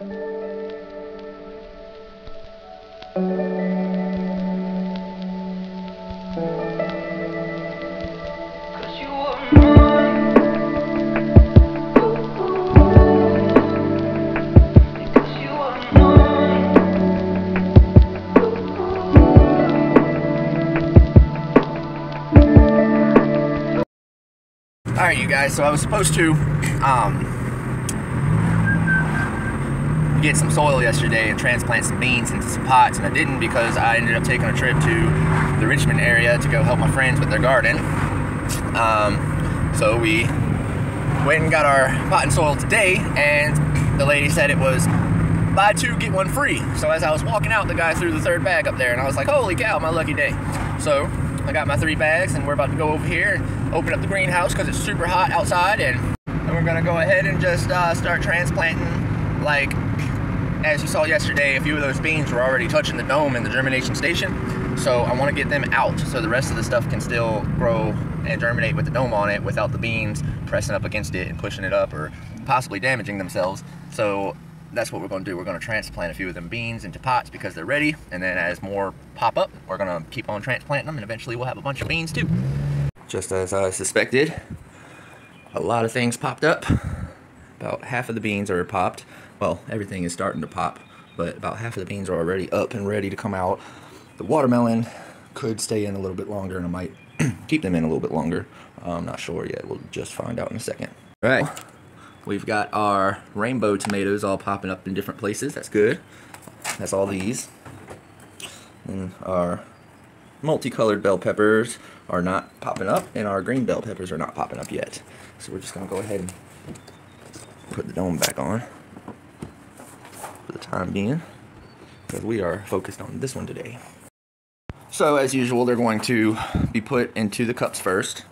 Alright, you guys, so I was supposed to get some soil yesterday and transplant some beans into some pots, and I didn't because I ended up taking a trip to the Richmond area to go help my friends with their garden. So we went and got our pot and soil today, and the lady said it was buy two, get one free. So as I was walking out, the guy threw the third bag up there, and I was like, holy cow, my lucky day. So I got my 3 bags, and we're about to go over here and open up the greenhouse because it's super hot outside, and we're gonna go ahead and just start transplanting. Like, as you saw yesterday, a few of those beans were already touching the dome in the germination station, so I want to get them out so the rest of the stuff can still grow and germinate with the dome on it without the beans pressing up against it and pushing it up or possibly damaging themselves. So that's what we're going to do. We're going to transplant a few of them beans into pots because they're ready, and then as more pop up, we're going to keep on transplanting them, and eventually we'll have a bunch of beans too. Just as I suspected, a lot of things popped up. About half of the beans are popped. Well, everything is starting to pop, but about half of the beans are already up and ready to come out. The watermelon could stay in a little bit longer, and I might keep them in a little bit longer. I'm not sure yet. We'll just find out in a second. All right, we've got our rainbow tomatoes all popping up in different places. That's good. That's all these. And our multicolored bell peppers are not popping up, and our green bell peppers are not popping up yet. So we're just going to go ahead and put the dome back on for the time being, because we are focused on this one today. So as usual, they're going to be put into the cups first.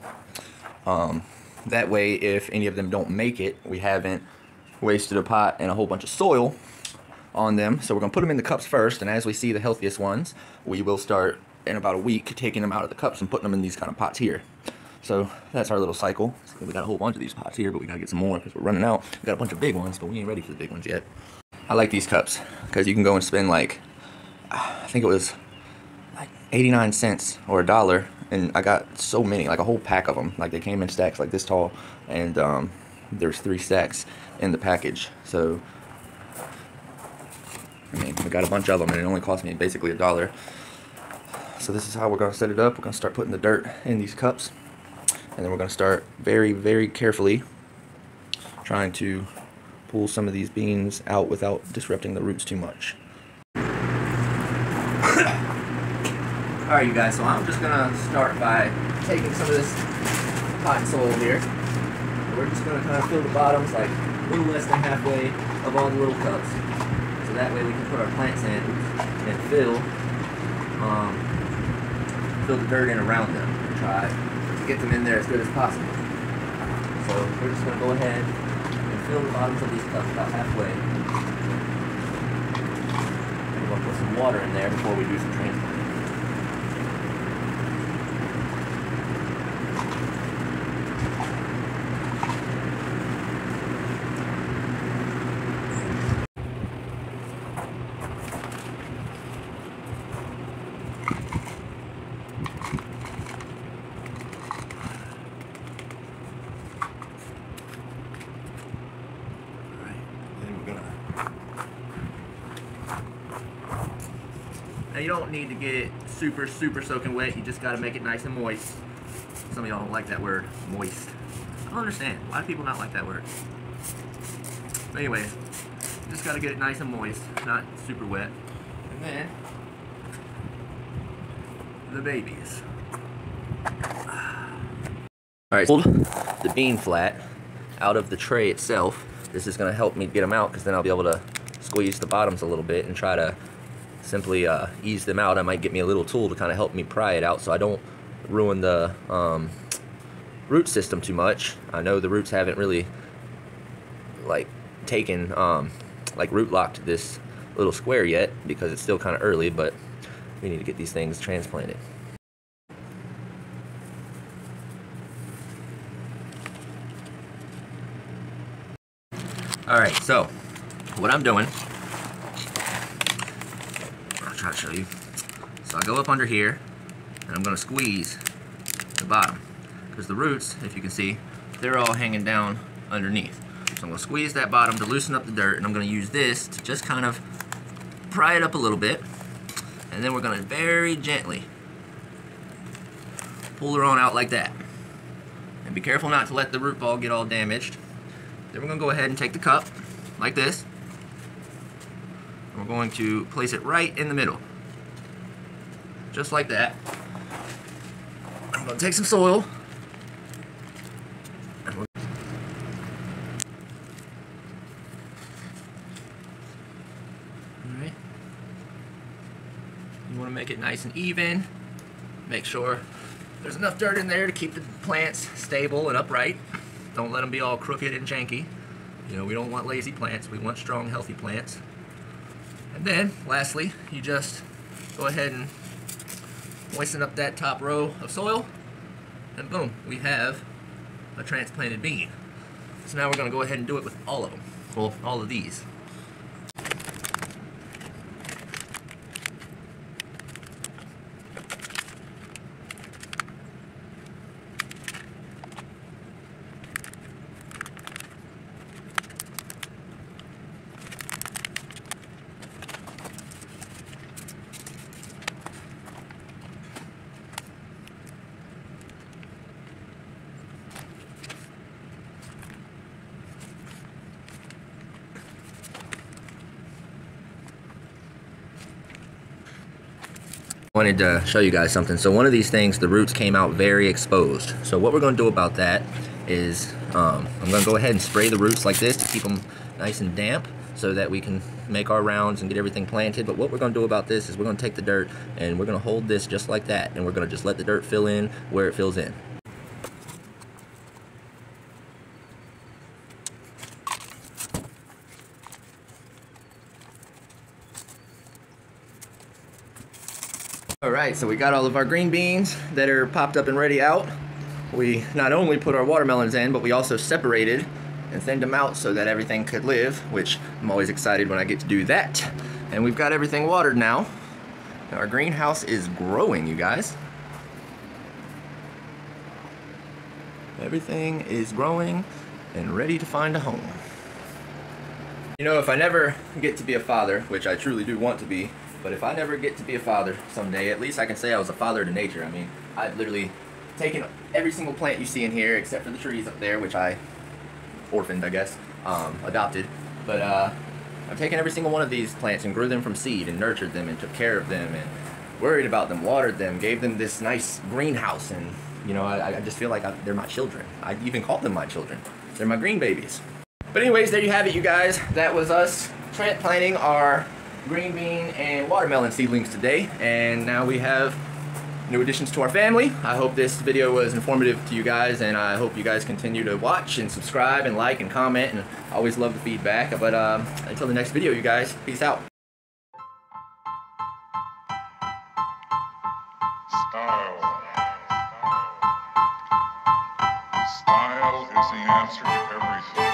That way, if any of them don't make it, we haven't wasted a pot and a whole bunch of soil on them. So we're going to put them in the cups first, and as we see the healthiest ones, we will start in about a week taking them out of the cups and putting them in these kind of pots here. So that's our little cycle. So we got a whole bunch of these pots here, but we gotta get some more because we're running out. We got a bunch of big ones, but we ain't ready for the big ones yet. I like these cups because you can go and spend like, I think it was like 89 cents or $1, and I got so many, like a whole pack of them. Like they came in stacks like this tall, and there's 3 stacks in the package. So I mean, we got a bunch of them, and it only cost me basically $1. So this is how we're gonna set it up. We're gonna start putting the dirt in these cups. And then we're going to start very, very carefully trying to pull some of these beans out without disrupting the roots too much. Alright, you guys, so I'm just going to start by taking some of this pot soil here. We're just going to kind of fill the bottoms like a little less than halfway of all the little cups. So that way we can put our plants in and fill the dirt in around them and try get them in there as good as possible. So we're just going to go ahead and fill the bottoms of these cups about halfway. And we're going to put some water in there before we do some transplanting. Now you don't need to get it super soaking wet, you just got to make it nice and moist. Some of y'all don't like that word, moist. I don't understand, why do people not like that word? But anyways, just got to get it nice and moist, not super wet. And then, the babies. Alright, pulled the bean flat out of the tray itself. This is going to help me get them out because then I'll be able to squeeze the bottoms a little bit and try to simply ease them out. I might get me a little tool to kind of help me pry it out so I don't ruin the root system too much. I know the roots haven't really like taken like root locked this little square yet because it's still kind of early, but we need to get these things transplanted. Alright, so what I'm doing, I'll try to show you. So I go up under here, and I'm going to squeeze the bottom, because the roots, if you can see, they're all hanging down underneath. So I'm going to squeeze that bottom to loosen up the dirt, and I'm going to use this to just kind of pry it up a little bit, and then we're going to very gently pull her on out like that. And be careful not to let the root ball get all damaged. Then we're going to go ahead and take the cup, like this, and we're going to place it right in the middle. Just like that. I'm going to take some soil. Alright. You want to make it nice and even. Make sure there's enough dirt in there to keep the plants stable and upright. Don't let them be all crooked and janky. You know, we don't want lazy plants. We want strong, healthy plants. And then, lastly, you just go ahead and moisten up that top row of soil, and boom, we have a transplanted bean. So now we're going to go ahead and do it with all of them. Well, all of these. Wanted to show you guys something. So one of these things, the roots came out very exposed. So what we're going to do about that is I'm going to go ahead and spray the roots like this to keep them nice and damp so that we can make our rounds and get everything planted. But what we're going to do about this is we're going to take the dirt and we're going to hold this just like that, and we're going to just let the dirt fill in where it fills in. Alright, so we got all of our green beans that are popped up and ready out. We not only put our watermelons in, but we also separated and thinned them out so that everything could live, which I'm always excited when I get to do that. And we've got everything watered now. Our greenhouse is growing, you guys. Everything is growing and ready to find a home. You know, if I never get to be a father, which I truly do want to be, but if I never get to be a father someday, at least I can say I was a father to nature. I mean, I've literally taken every single plant you see in here, except for the trees up there, which I orphaned, I guess, adopted. But I've taken every single one of these plants and grew them from seed and nurtured them and took care of them and worried about them, watered them, gave them this nice greenhouse. And, you know, I just feel like they're my children. I even call them my children. They're my green babies. But anyways, there you have it, you guys. That was us transplanting our green bean and watermelon seedlings today, and now we have new additions to our family. I hope this video was informative to you guys, and I hope you guys continue to watch and subscribe and like and comment, and I always love the feedback. But until the next video, you guys, peace out. Style is the answer to everything.